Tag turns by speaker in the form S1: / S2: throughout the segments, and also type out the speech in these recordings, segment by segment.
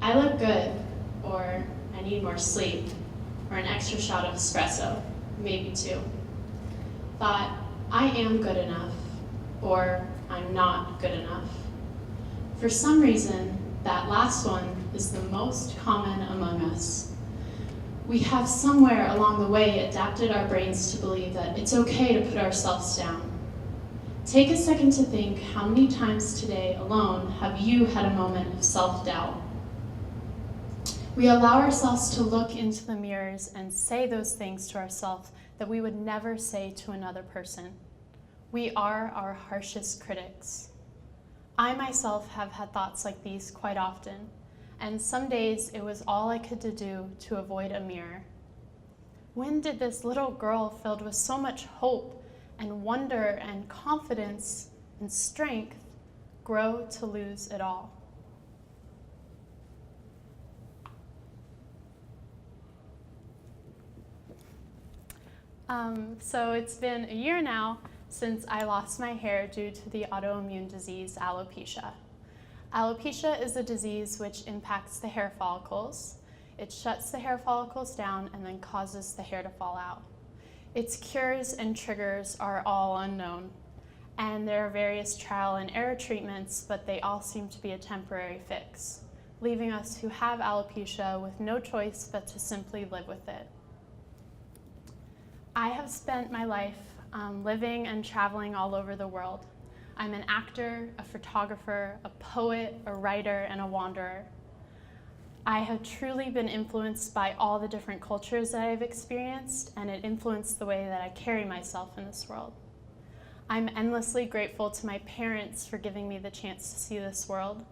S1: I look good, or I need more sleep, or an extra shot of espresso, maybe two. Thought, I am good enough, or I'm not good enough. For some reason, that last one is the most common among us. We have somewhere along the way adapted our brains to believe that it's okay to put ourselves down. Take a second to think how many times today alone have you had a moment of self-doubt. We allow ourselves to look into the mirrors and say those things to ourselves that we would never say to another person. We are our harshest critics. I myself have had thoughts like these quite often, and some days it was all I could do to avoid a mirror. When did this little girl filled with so much hope and wonder and confidence and strength grow to lose it all? So it's been a year now since I lost my hair due to the autoimmune disease alopecia. Alopecia is a disease which impacts the hair follicles. It shuts the hair follicles down and then causes the hair to fall out. Its cures and triggers are all unknown, and there are various trial and error treatments, but they all seem to be a temporary fix, leaving us who have alopecia with no choice but to simply live with it. I have spent my life living and traveling all over the world. I'm an actor, a photographer, a poet, a writer, and a wanderer. I have truly been influenced by all the different cultures that I've experienced, and it influenced the way that I carry myself in this world. I'm endlessly grateful to my parents for giving me the chance to see this world.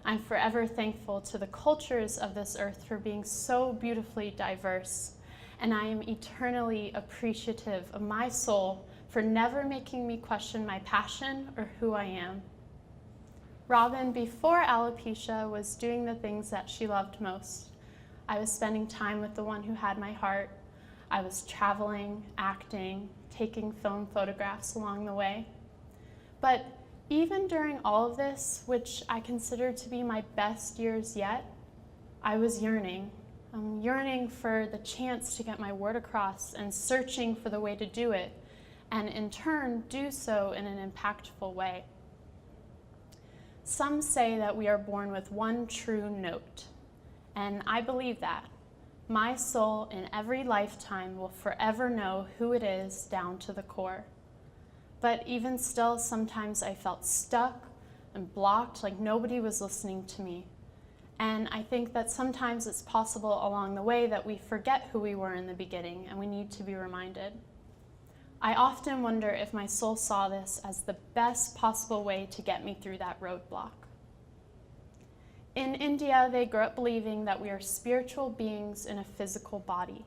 S1: I'm forever thankful to the cultures of this earth for being so beautifully diverse, and I am eternally appreciative of my soul for never making me question my passion or who I am. Robyn, before alopecia, was doing the things that she loved most. I was spending time with the one who had my heart. I was traveling, acting, taking film photographs along the way. But even during all of this, which I consider to be my best years yet, I was yearning. I'm yearning for the chance to get my word across and searching for the way to do it, and in turn do so in an impactful way. Some say that we are born with one true note, and I believe that. My soul in every lifetime will forever know who it is down to the core. But even still, sometimes I felt stuck and blocked, like nobody was listening to me. And I think that sometimes it's possible along the way that we forget who we were in the beginning, and we need to be reminded. I often wonder if my soul saw this as the best possible way to get me through that roadblock. In India, they grew up believing that we are spiritual beings in a physical body.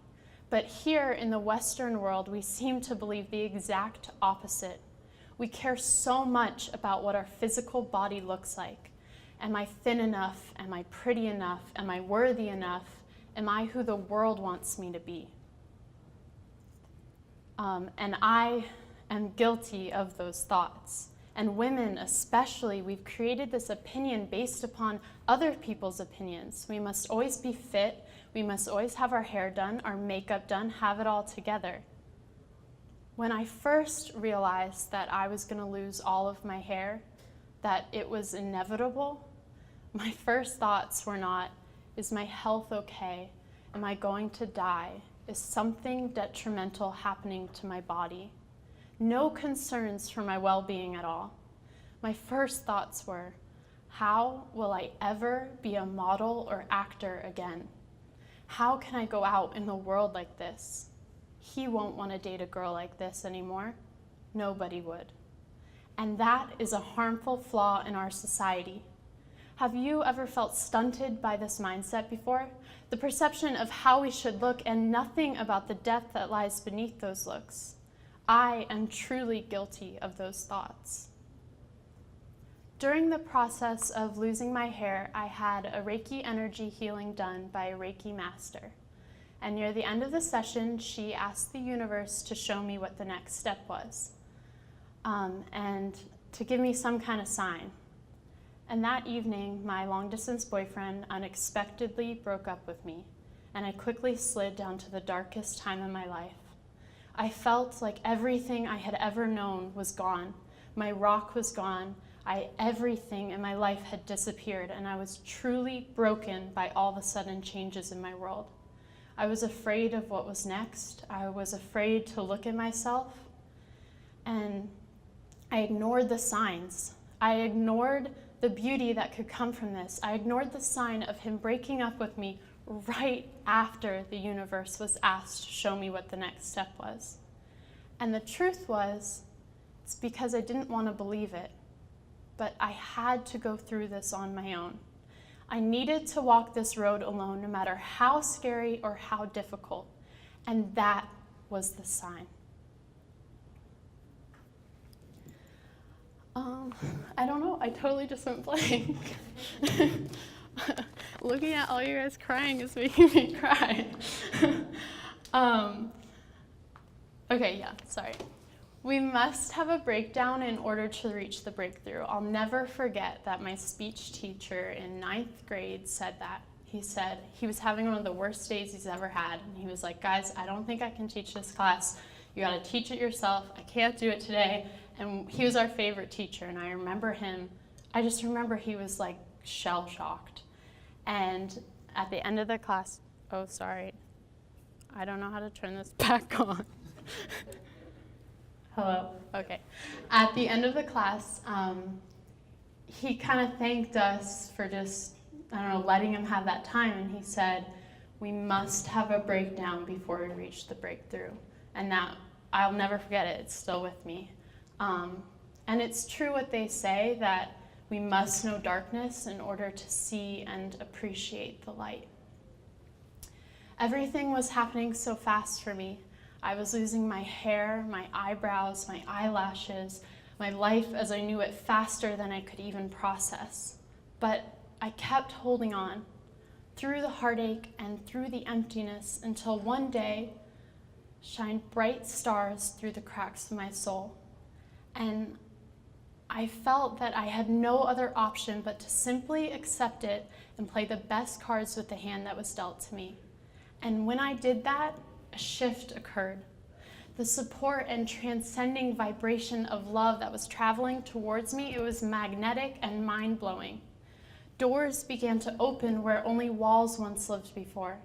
S1: But here in the Western world, we seem to believe the exact opposite. We care so much about what our physical body looks like. Am I thin enough? Am I pretty enough? Am I worthy enough? Am I who the world wants me to be? And I am guilty of those thoughts. And women especially, we've created this opinion based upon other people's opinions. We must always be fit. We must always have our hair done, our makeup done, have it all together. When I first realized that I was going to lose all of my hair, that it was inevitable, my first thoughts were not, is my health okay? Am I going to die? Is something detrimental happening to my body? No concerns for my well-being at all. My first thoughts were, how will I ever be a model or actor again? How can I go out in the world like this? He won't want to date a girl like this anymore. Nobody would. And that is a harmful flaw in our society. Have you ever felt stunted by this mindset before? The perception of how we should look and nothing about the depth that lies beneath those looks. I am truly guilty of those thoughts. During the process of losing my hair, I had a Reiki energy healing done by a Reiki master. And near the end of the session, she asked the universe to show me what the next step was, and to give me some kind of sign. And that evening, my long-distance boyfriend unexpectedly broke up with me, and I quickly slid down to the darkest time in my life. I felt like everything I had ever known was gone. My rock was gone. Everything in my life had disappeared, and I was truly broken by all the sudden changes in my world. I was afraid of what was next. I was afraid to look at myself, and I ignored the signs. I ignored the beauty that could come from this. I ignored the sign of him breaking up with me right after the universe was asked to show me what the next step was. And the truth was, it's because I didn't want to believe it, but I had to go through this on my own. I needed to walk this road alone, no matter how scary or how difficult, and that was the sign. I don't know, I totally just went blank. Looking at all you guys crying is making me cry. Okay, yeah, sorry. We must have a breakdown in order to reach the breakthrough. I'll never forget that my speech teacher in 9th grade said that. He said he was having one of the worst days he's ever had, and he was like, guys, I don't think I can teach this class. You gotta teach it yourself. I can't do it today. And he was our favorite teacher, and I just remember he was like shell-shocked. And at the end of the class, oh, sorry, I don't know how to turn this back on. Hello? Okay. At the end of the class, he kind of thanked us for just, letting him have that time, and he said, we must have a breakdown before we reach the breakthrough. And that, I'll never forget it, it's still with me. And it's true what they say, that we must know darkness in order to see and appreciate the light. Everything was happening so fast for me. I was losing my hair, my eyebrows, my eyelashes, my life as I knew it faster than I could even process. But I kept holding on through the heartache and through the emptiness until one day shined bright stars through the cracks of my soul. And I felt that I had no other option but to simply accept it and play the best cards with the hand that was dealt to me. And when I did that, a shift occurred. The support and transcending vibration of love that was traveling towards me, it was magnetic and mind-blowing. Doors began to open where only walls once lived before.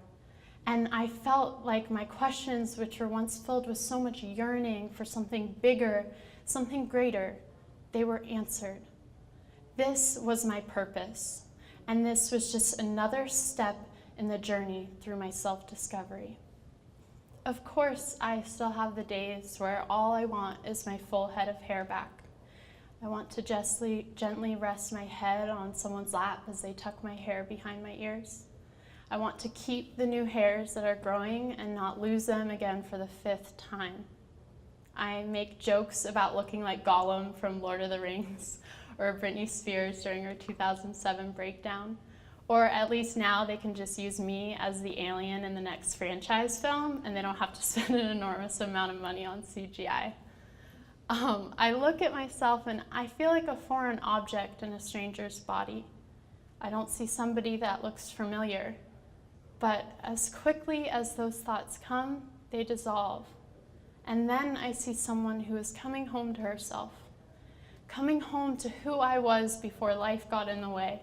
S1: And I felt like my questions, which were once filled with so much yearning for something bigger, something greater, they were answered. This was my purpose, and this was just another step in the journey through my self-discovery. Of course, I still have the days where all I want is my full head of hair back. I want to gently rest my head on someone's lap as they tuck my hair behind my ears. I want to keep the new hairs that are growing and not lose them again for the 5th time. I make jokes about looking like Gollum from Lord of the Rings or Britney Spears during her 2007 breakdown. Or at least now they can just use me as the alien in the next franchise film, and they don't have to spend an enormous amount of money on CGI. I look at myself and I feel like a foreign object in a stranger's body. I don't see somebody that looks familiar. But as quickly as those thoughts come, they dissolve. And then I see someone who is coming home to herself, coming home to who I was before life got in the way.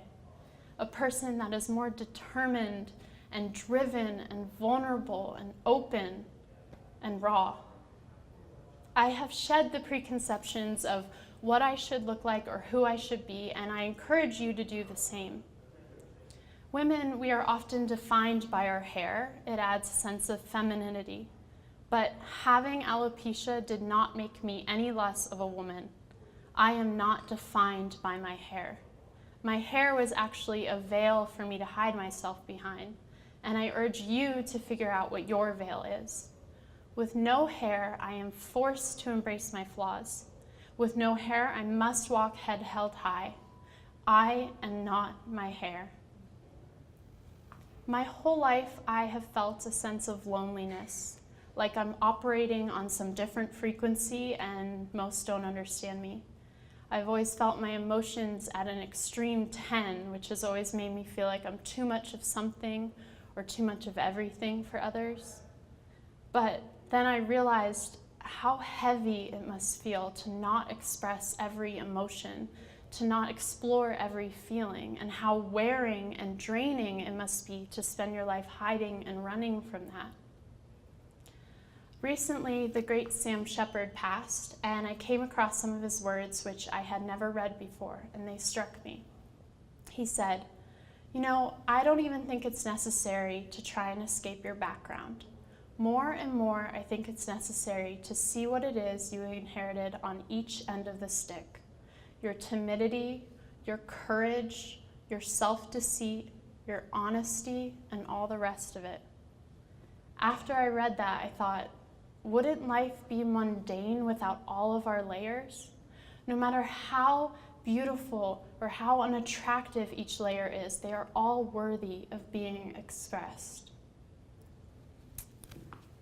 S1: A person that is more determined and driven and vulnerable and open and raw. I have shed the preconceptions of what I should look like or who I should be, and I encourage you to do the same. Women, we are often defined by our hair. It adds a sense of femininity. But having alopecia did not make me any less of a woman. I am not defined by my hair. My hair was actually a veil for me to hide myself behind, and I urge you to figure out what your veil is. With no hair, I am forced to embrace my flaws. With no hair, I must walk head held high. I am not my hair. My whole life, I have felt a sense of loneliness, like I'm operating on some different frequency and most don't understand me. I've always felt my emotions at an extreme 10, which has always made me feel like I'm too much of something or too much of everything for others. But then I realized how heavy it must feel to not express every emotion, to not explore every feeling, and how wearing and draining it must be to spend your life hiding and running from that. Recently, the great Sam Shepard passed, and I came across some of his words which I had never read before, and they struck me. He said, "You know, I don't even think it's necessary to try and escape your background. More and more, I think it's necessary to see what it is you inherited on each end of the stick. Your timidity, your courage, your self-deceit, your honesty, and all the rest of it." After I read that, I thought, wouldn't life be mundane without all of our layers? No matter how beautiful or how unattractive each layer is, they are all worthy of being expressed.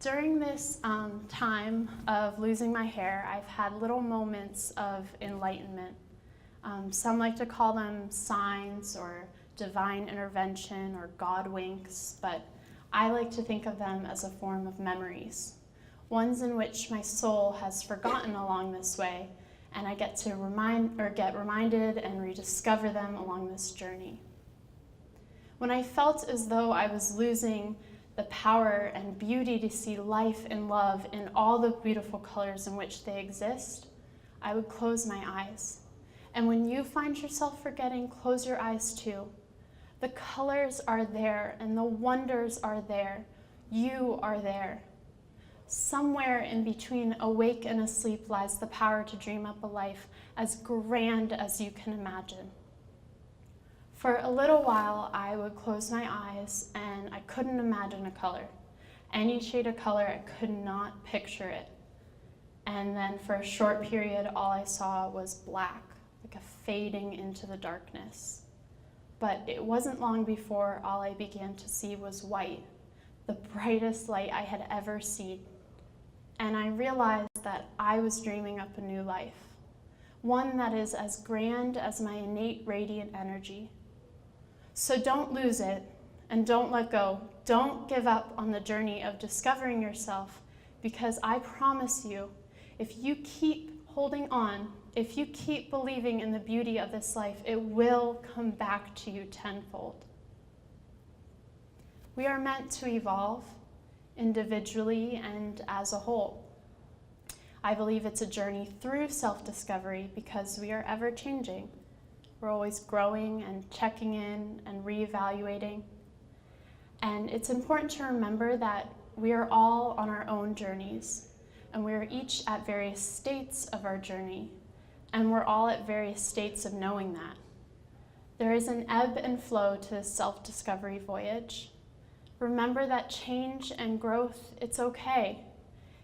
S1: During this time of losing my hair, I've had little moments of enlightenment. Some like to call them signs or divine intervention or God winks, but I like to think of them as a form of memories, ones in which my soul has forgotten along this way, and I get to get reminded and rediscover them along this journey. When I felt as though I was losing the power and beauty to see life and love in all the beautiful colors in which they exist, I would close my eyes. And when you find yourself forgetting, close your eyes too. The colors are there and the wonders are there. You are there. Somewhere in between awake and asleep lies the power to dream up a life as grand as you can imagine. For a little while, I would close my eyes and I couldn't imagine a color. Any shade of color, I could not picture it. And then for a short period, all I saw was black, like a fading into the darkness. But it wasn't long before all I began to see was white, the brightest light I had ever seen. And I realized that I was dreaming up a new life, one that is as grand as my innate radiant energy. So don't lose it and don't let go. Don't give up on the journey of discovering yourself, because I promise you, if you keep holding on, if you keep believing in the beauty of this life, it will come back to you tenfold. We are meant to evolve individually and as a whole. I believe it's a journey through self-discovery because we are ever changing. We're always growing and checking in and reevaluating. And it's important to remember that we are all on our own journeys, and we are each at various states of our journey, and we're all at various states of knowing that. There is an ebb and flow to this self-discovery voyage. Remember that change and growth, it's okay.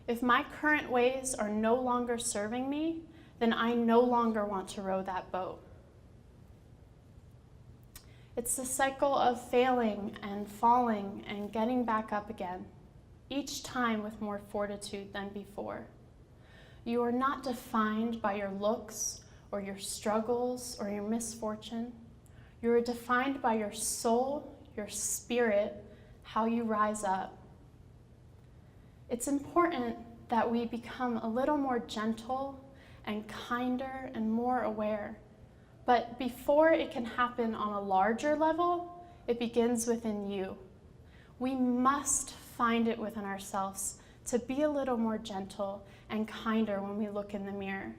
S1: If my current ways are no longer serving me, then I no longer want to row that boat. It's the cycle of failing and falling and getting back up again, each time with more fortitude than before. You are not defined by your looks or your struggles or your misfortune. You are defined by your soul, your spirit, how you rise up. It's important that we become a little more gentle and kinder and more aware. But before it can happen on a larger level, it begins within you. We must find it within ourselves to be a little more gentle and kinder when we look in the mirror,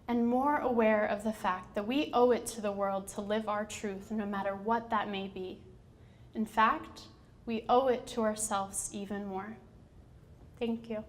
S1: and more aware of the fact that we owe it to the world to live our truth, no matter what that may be. In fact, we owe it to ourselves even more. Thank you.